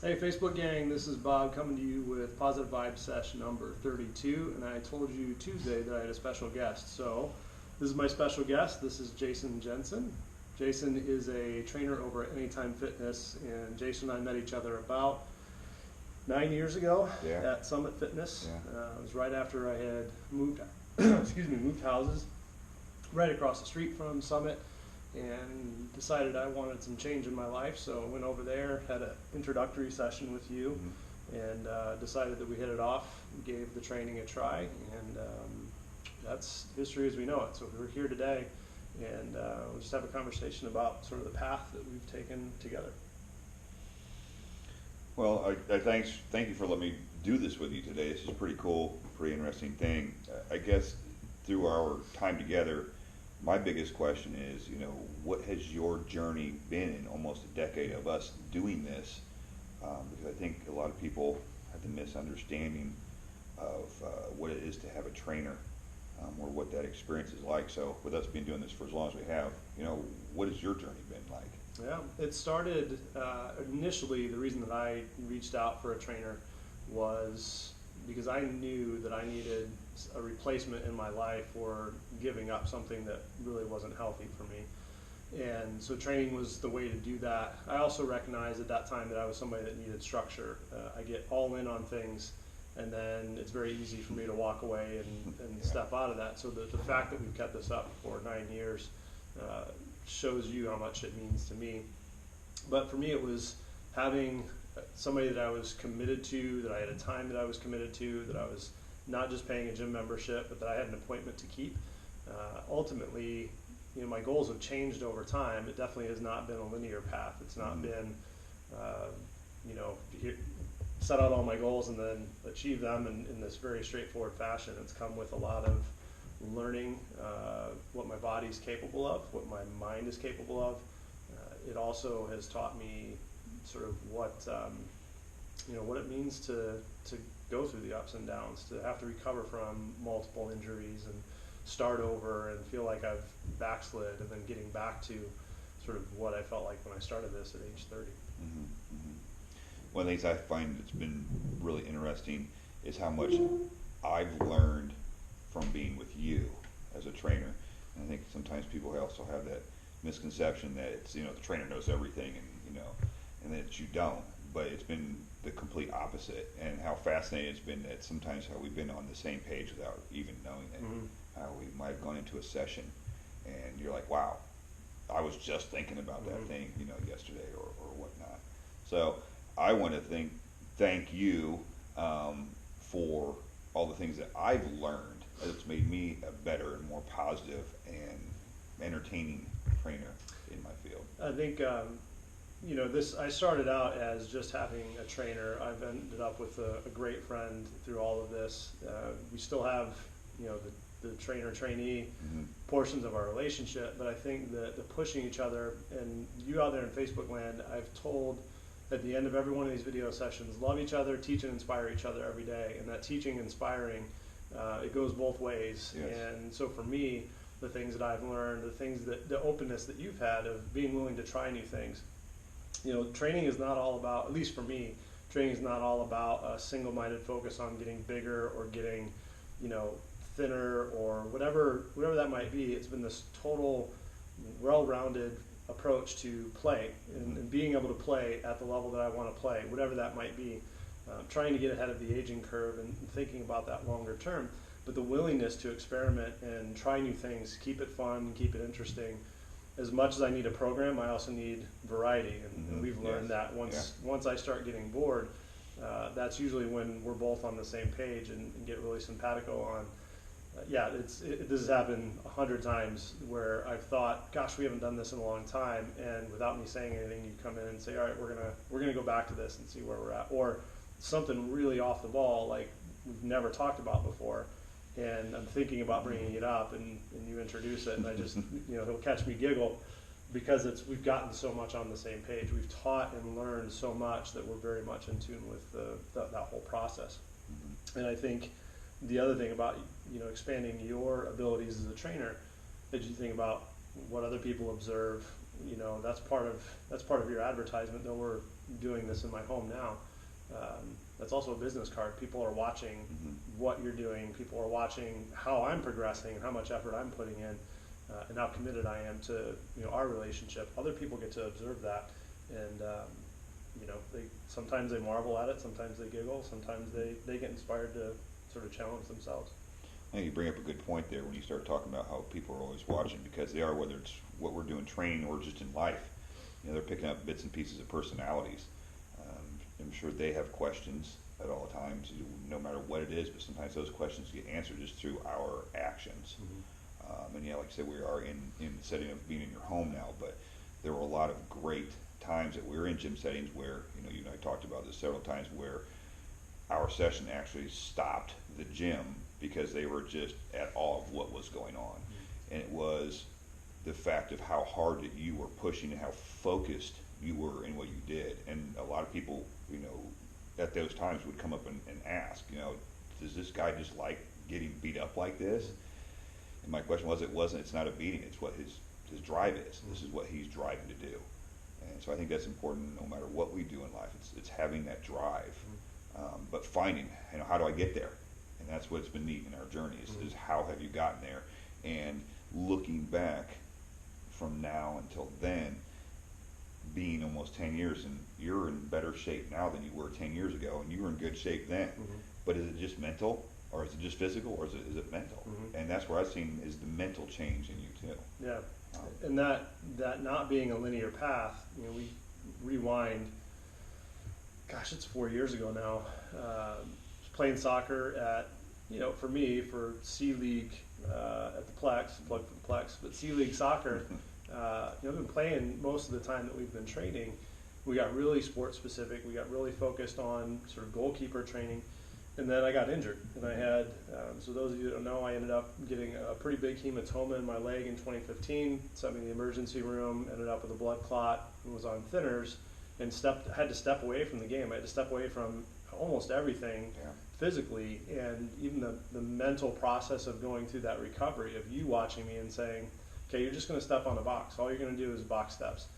Hey Facebook gang, this is Bob coming to you with Positive Vibes session number 32, and I told you Tuesday that I had a special guest. So this is my special guest. This is Jason Jensen. Jason is a trainer over at Anytime Fitness, and Jason and I met each other about 9 years ago at Summit Fitness. It was right after I had moved, moved houses right across the street from Summit, and decided I wanted some change in my life, so I went over there, had an introductory session with you, and decided that we hit it off, gave the training a try, and that's history as we know it. So we're here today, and we'll just have a conversation about sort of the path that we've taken together. Well, I thank you for letting me do this with you today. This is a pretty cool, pretty interesting thing. I guess through our time together, my biggest question is, what has your journey been in almost a decade of us doing this? Because I think a lot of people have the misunderstanding of what it is to have a trainer, or what that experience is like. So with us being doing this for as long as we have, what has your journey been like? Yeah, it started initially, the reason that I reached out for a trainer was because I knew that I needed a replacement in my life for giving up something that really wasn't healthy for me. And so training was the way to do that. I also recognized at that time that I was somebody that needed structure. I get all in on things, and then it's very easy for me to walk away and step out of that. So the fact that we've kept this up for 9 years shows you how much it means to me. But for me, it was having somebody that I was committed to, that I had a time that I was committed to, that I was not just paying a gym membership, but that I had an appointment to keep. Ultimately, my goals have changed over time. It definitely has not been a linear path. It's not been, set out all my goals and then achieve them in this very straightforward fashion. It's come with a lot of learning what my body's capable of, what my mind is capable of. It also has taught me sort of what it means to go through the ups and downs, to have to recover from multiple injuries and start over and feel like I've backslid, and then getting back to sort of what I felt like when I started this at age 30. One of the things I find that's been really interesting is how much I've learned from being with you as a trainer. And I think sometimes people also have that misconception that it's, the trainer knows everything, and that you don't. But it's been the complete opposite, and how fascinating it's been that sometimes how we've been on the same page without even knowing it. How we might have gone into a session and you're like, wow, I was just thinking about that thing, yesterday or whatnot. So I want to thank you for all the things that I've learned. It's made me a better and more positive and entertaining trainer in my field. I think I started out as just having a trainer. I've ended up with a great friend through all of this. We still have the trainer-trainee portions of our relationship, but I think the pushing each other, and you out there in Facebook land, I've told at the end of every one of these video sessions, love each other, teach and inspire each other every day. And that teaching and inspiring, it goes both ways. Yes. And so for me, the things that I've learned, the openness that you've had of being willing to try new things. Training is not all about, at least for me, training is not all about a single-minded focus on getting bigger or getting, thinner or whatever that might be. It's been this total, well-rounded approach to play and being able to play at the level that I want to play, whatever that might be. Trying to get ahead of the aging curve and thinking about that longer term, but the willingness to experiment and try new things, keep it fun, keep it interesting. As much as I need a program, I also need variety, and we've learned that once I start getting bored, that's usually when we're both on the same page and get really simpatico on. This has happened 100 times where I've thought, gosh, we haven't done this in a long time, and without me saying anything, you come in and say, all right, we're gonna go back to this and see where we're at, or something really off the ball like we've never talked about before, and I'm thinking about bringing it up, and you introduce it, and I just he'll catch me giggle because we've gotten so much on the same page. We've taught and learned so much that we're very much in tune with that whole process. And I think the other thing about expanding your abilities as a trainer, as you think about what other people observe, you know, that's part of your advertisement. Though we're doing this in my home now, that's also a business card. People are watching what you're doing. People are watching how I'm progressing and how much effort I'm putting in, and how committed I am to, you know, our relationship. Other people get to observe that, and you know, sometimes they marvel at it, sometimes they giggle, sometimes they get inspired to sort of challenge themselves. I think you bring up a good point there when you start talking about how people are always watching, because they are, whether it's what we're doing training or just in life. You know, they're picking up bits and pieces of personalities. I'm sure they have questions at all times, no matter what it is, but sometimes those questions get answered just through our actions. And yeah, like I said, we are in the setting of being in your home now, but there were a lot of great times that we were in gym settings where, you know, you and I talked about this several times, where our session actually stopped the gym because they were just at awe of what was going on. And it was the fact of how hard that you were pushing and how focused you were in what you did. And a lot of people, you know, at those times would come up and ask, you know, does this guy just like getting beat up like this? And my question was, it's not a beating, it's what his drive is. This is what he's driving to do. And so I think that's important no matter what we do in life. It's having that drive, but finding, you know, how do I get there? And that's what's been neat in our journey is how have you gotten there? And looking back from now until then, being almost 10 years, and you're in better shape now than you were 10 years ago, and you were in good shape then. But is it just mental, or is it just physical, or is it mental? And that's where I've seen is the mental change in you too. Yeah, and that not being a linear path, you know, we rewind, gosh, it's 4 years ago now, playing soccer at, you know, for me, for C League at the Plex, plug for the Plex, but C League soccer, you know, I've been playing most of the time that we've been training. We got really sport specific. We got really focused on sort of goalkeeper training. And then I got injured, and I had, so those of you that don't know, I ended up getting a pretty big hematoma in my leg in 2015, sent me to the emergency room, ended up with a blood clot, and was on thinners, and had to step away from the game. I had to step away from almost everything physically, and even the mental process of going through that recovery, of you watching me and saying, okay, you're just going to step on a box. All you're going to do is box steps,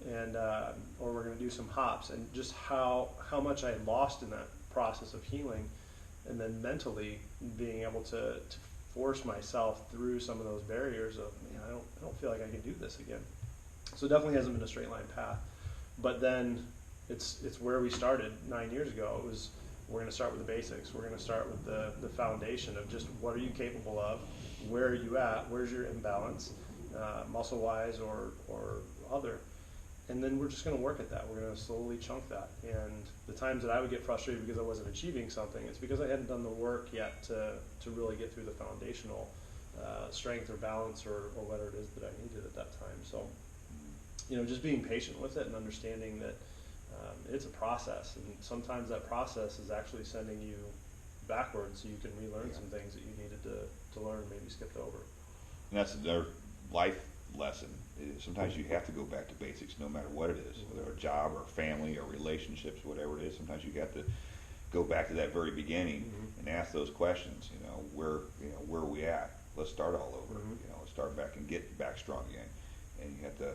and or we're going to do some hops, and just how much I had lost in that process of healing. And then mentally being able to force myself through some of those barriers of, man, I don't feel like I can do this again. So it definitely hasn't been a straight line path. But then it's where we started 9 years ago. It was, we're going to start with the basics. We're going to start with the foundation of just what are you capable of, where are you at, where's your imbalance, muscle wise or other. And then we're just going to work at that. We're going to slowly chunk that. And the times that I would get frustrated because I wasn't achieving something, it's because I hadn't done the work yet to really get through the foundational strength or balance or whatever it is that I needed at that time. So, you know, just being patient with it and understanding that it's a process. And sometimes that process is actually sending you backwards so you can relearn some things that you needed to learn, maybe skipped over. And that's their life lesson. Sometimes you have to go back to basics no matter what it is, whether a job or family or relationships, whatever it is. Sometimes you got to go back to that very beginning and ask those questions. You know, where are we at? Let's start all over. You know, let's start back and get back strong again. And you have to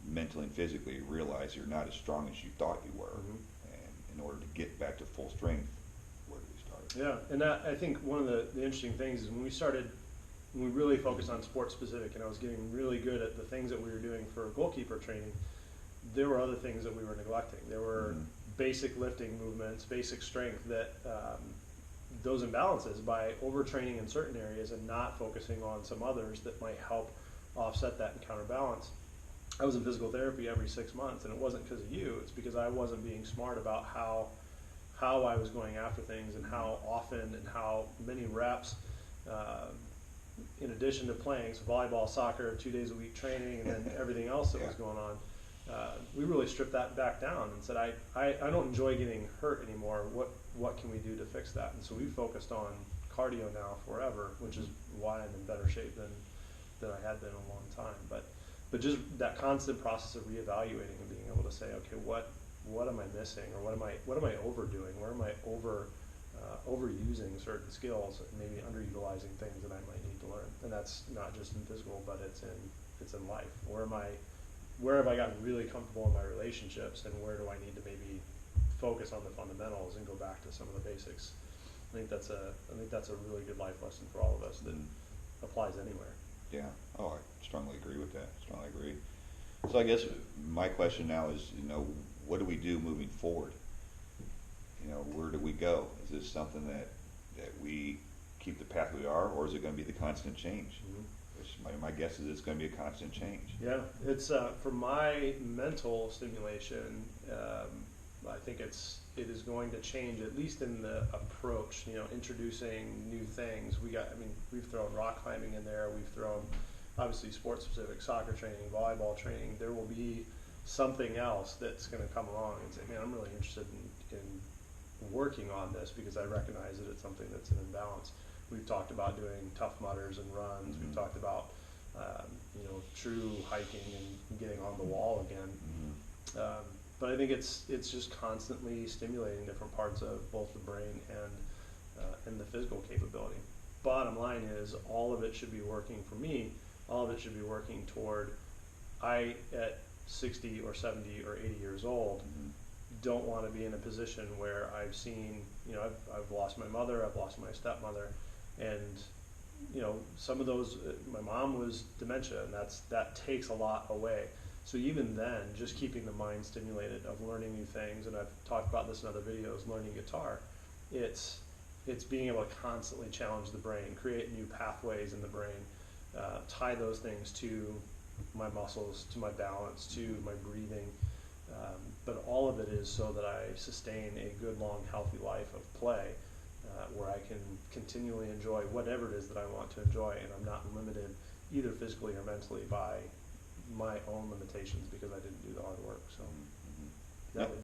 mentally and physically realize you're not as strong as you thought you were. And in order to get back to full strength, where do we start? Yeah, and that, I think one of the interesting things is when we really focused on sport specific, and I was getting really good at the things that we were doing for goalkeeper training, there were other things that we were neglecting. There were basic lifting movements, basic strength that those imbalances, by overtraining in certain areas and not focusing on some others that might help offset that and counterbalance. I was in physical therapy every 6 months, and it wasn't because of you. It's because I wasn't being smart about how I was going after things and how often and how many reps. In addition to playing, so volleyball, soccer, 2 days a week training, and then everything else that was going on, we really stripped that back down and said, I don't enjoy getting hurt anymore. What can we do to fix that? And so we focused on cardio now forever, which is why I'm in better shape than I had been in a long time. But just that constant process of reevaluating and being able to say, okay, what am I missing, or what am I overdoing? Where am I overusing certain skills, and maybe underutilizing things that I might need to learn? And that's not just in physical, but it's in life. Where where have I gotten really comfortable in my relationships, and where do I need to maybe focus on the fundamentals and go back to some of the basics. I think that's a really good life lesson for all of us that applies anywhere. Yeah. Oh, I strongly agree with that. Strongly agree. So I guess my question now is, what do we do moving forward? Where do we go? Is this something that we keep the path we are, or is it going to be the constant change? Which my guess is it's going to be a constant change. Yeah, it's for my mental stimulation. I think it is going to change, at least in the approach. Introducing new things. We've thrown rock climbing in there. We've thrown obviously sports specific soccer training, volleyball training. There will be something else that's going to come along and say, man, I'm really interested in working on this because I recognize that it's something that's an imbalance. We've talked about doing tough mudders and runs. We've talked about true hiking and getting on the wall again. But I think it's just constantly stimulating different parts of both the brain and the physical capability. Bottom line is, all of it should be working for me. All of it should be working toward, I at 60 or 70 or 80 years old don't want to be in a position where I've seen, I've lost my mother, I've lost my stepmother, and some of those, my mom was dementia, and that takes a lot away. So even then, just keeping the mind stimulated of learning new things, and I've talked about this in other videos, learning guitar, it's being able to constantly challenge the brain, create new pathways in the brain, tie those things to my muscles, to my balance, to my breathing. But all of it is so that I sustain a good, long, healthy life of play, where I can continually enjoy whatever it is that I want to enjoy, and I'm not limited either physically or mentally by my own limitations because I didn't do the hard work. So that would